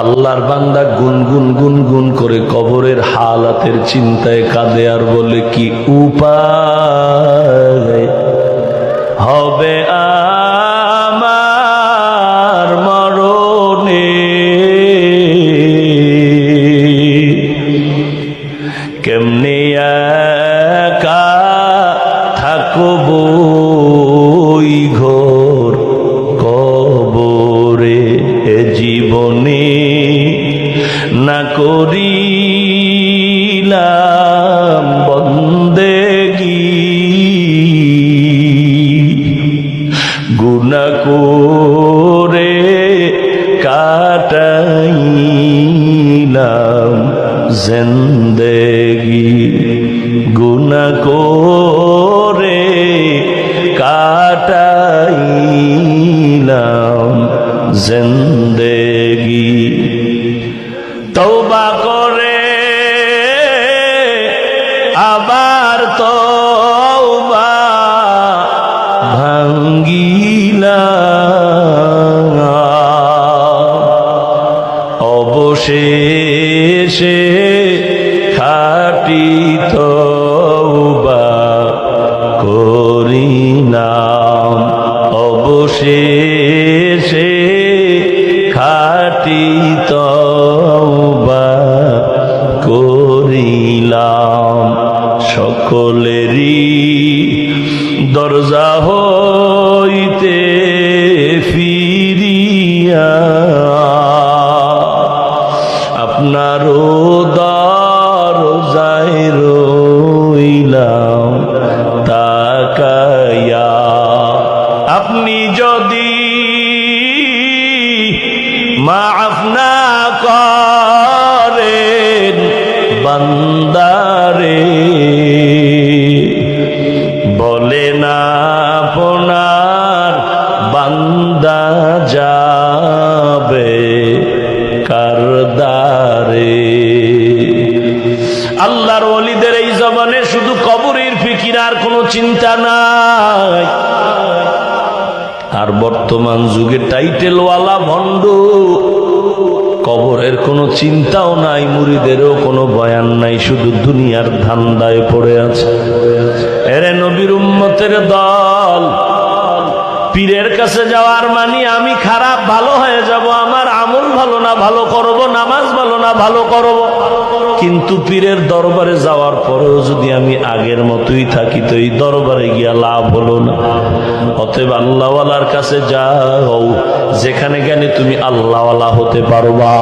আল্লাহর বান্দা গুনগুন গুনগুন করে কবরের হালাতের চিন্তায় কাঁদে আর বলে, কি উপায় হবে আমার মরণে, কেমনে একা থাকবো ওই ঘোর কবরে, এ জীবনে না করিলাম বন্দেগি, গুনাহ করে কাটাইলাম জিন্দেগি, গুনাহ করে কাটাইলাম জিন্দেগি। তওবা করে আবার তওবা ভাঙ্গিলাম, অবশেষে খাঁটি তওবা করিলাম, অবশেষে খাঁটি তওবা করিলাম। সকলেরই দরজা হইতে ফিরিয়া আপনারও দরজায় রইলাম তাকায়া। আপনি যদি মাফ না করেন বান্দারে, বলে না আপনার বান্দা যাবে কারদারে। আল্লাহর ওলিদের এই জবানে শুধু কবরের ফিকির, আর কোনো চিন্তা নাই। আর বর্তমান যুগে টাইটেলওয়ালা ভণ্ড, কবরের কোনো চিন্তাও নাই, মুরিদেরও কোনো বয়ান নাই, শুধু দুনিয়ার ধান্দায় পড়ে আছে। এরে নবীর উম্মতের দল, পীরের কাছে যাওয়ার মানে আমি খারাপ ভালো হয়ে যাব, আমার আমল ভালো না ভালো করব, নামাজ ভালো না ভালো করব। কিন্তু পীরের দরবারে যাওয়ার পরেও যদি আমি আগের মতোই থাকি, তো এই দরবারে গিয়া লাভ হলো না। অতএব আল্লাহওয়ালার কাছে যাও, যেখানে গেলে তুমি আল্লাহওয়ালা হতে পারবা।